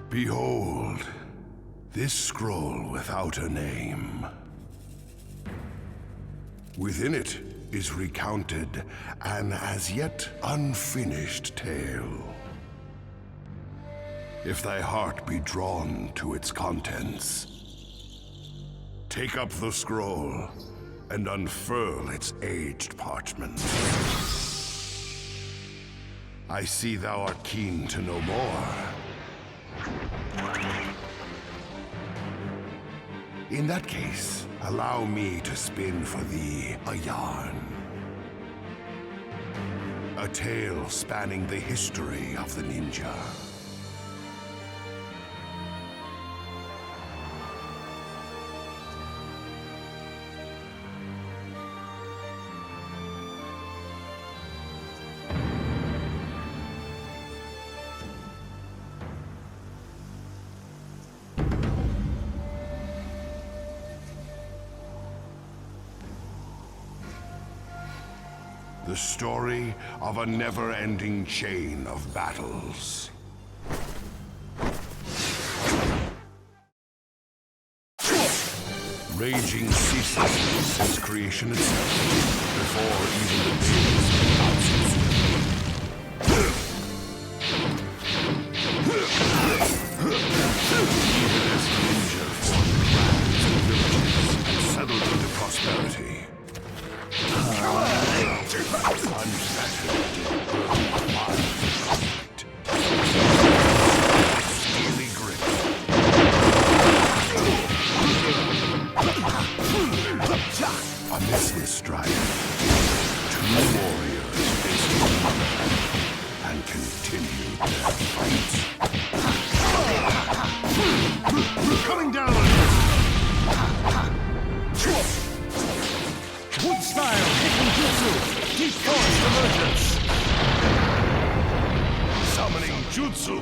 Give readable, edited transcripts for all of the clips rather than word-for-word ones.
Behold, this scroll without a name. Within it is recounted an as yet unfinished tale. If thy heart be drawn to its contents, take up the scroll and unfurl its aged parchment. I see thou art keen to know more. In that case, allow me to spin for thee a yarn. A tale spanning the history of the ninja. The story of a never-ending chain of battles. Raging ceaselessly since creation itself, before even the days of Natsu. Even as the ninja formed clans and villages and settled into prosperity. Unsaturated steely grip. A mistless strike. Two warriors faced each other and continued their fight. Coming down on you! Wood style, kicking jutsu, deep force emergence. Summoning jutsu.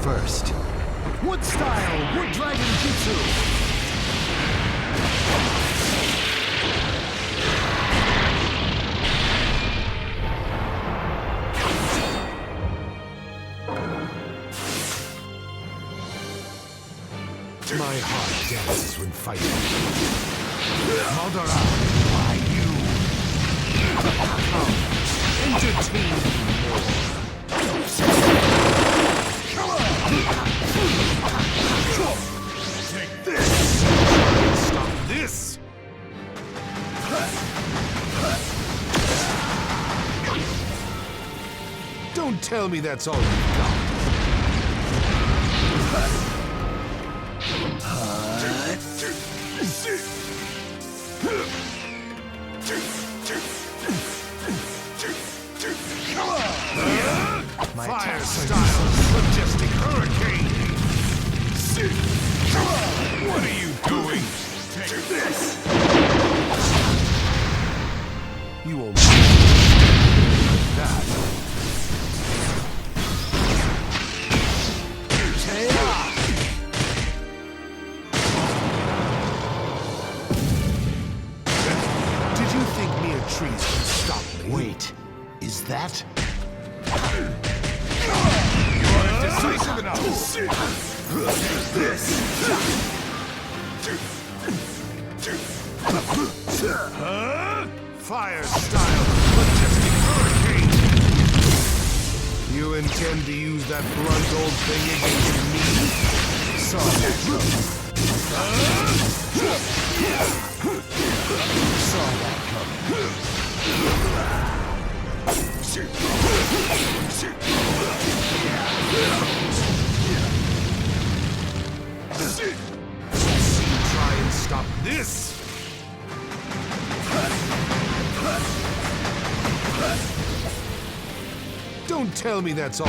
First. Wood style, wood dragon jutsu. My heart dances when fighting. Madara, why you? Come, entertain me more. Take this! Stop this! Don't tell me that's all you've got. My fire style, majestic hurricane! What are you doing? Take this! You won't like that. Did you think mere trees could stop me? Wait, is that? You aren't decisive enough! This! Fire style, majestic hurricane! You intend to use that blunt old thing against me? Saw that coming. Saw that Try and stop this! Don't tell me that's all.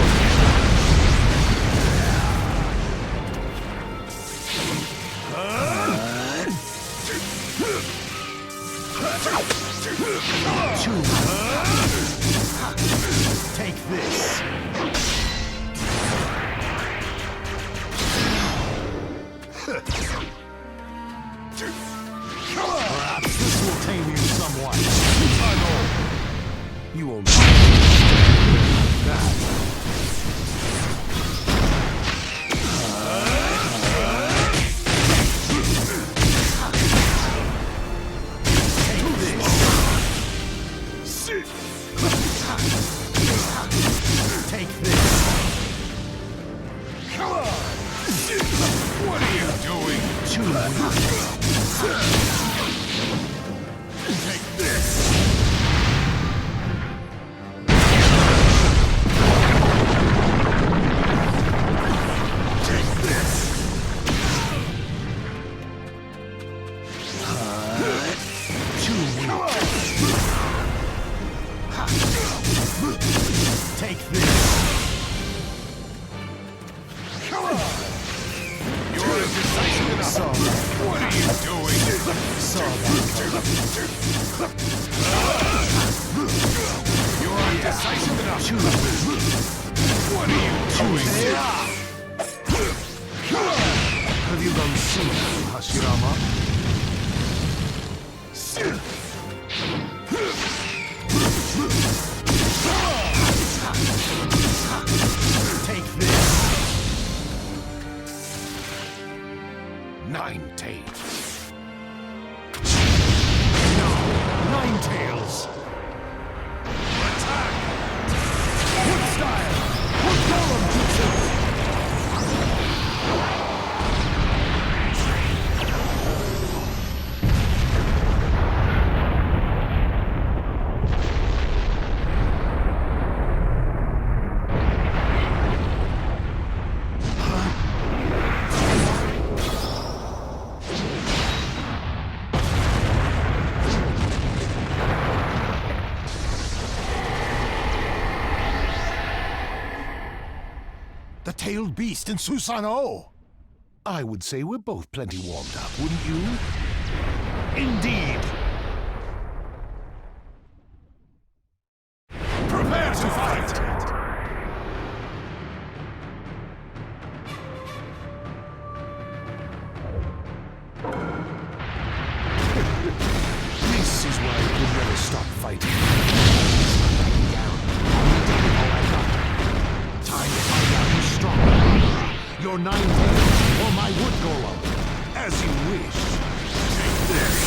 Too weak. Take this! Take this! Too weak. Take this. Come on! You're indecisive enough! Saw that. What are you doing? Saw that. You're indecisive enough! Too weak. What are you doing? Have you gone silly, Hashirama? Take this. Nine tails. No. Nine tails. Attack! Wood style. Wood golem jutsu. The tailed beast in Susanoo. I would say we're both plenty warmed up, wouldn't you? Indeed. Prepare to fight! This is why we would never stop fighting. Backing down. Did all I got. Time to find out who's stronger. Your nine tails or my wood golem. As you wish. Take this!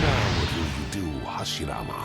Now what will you do, Hashirama?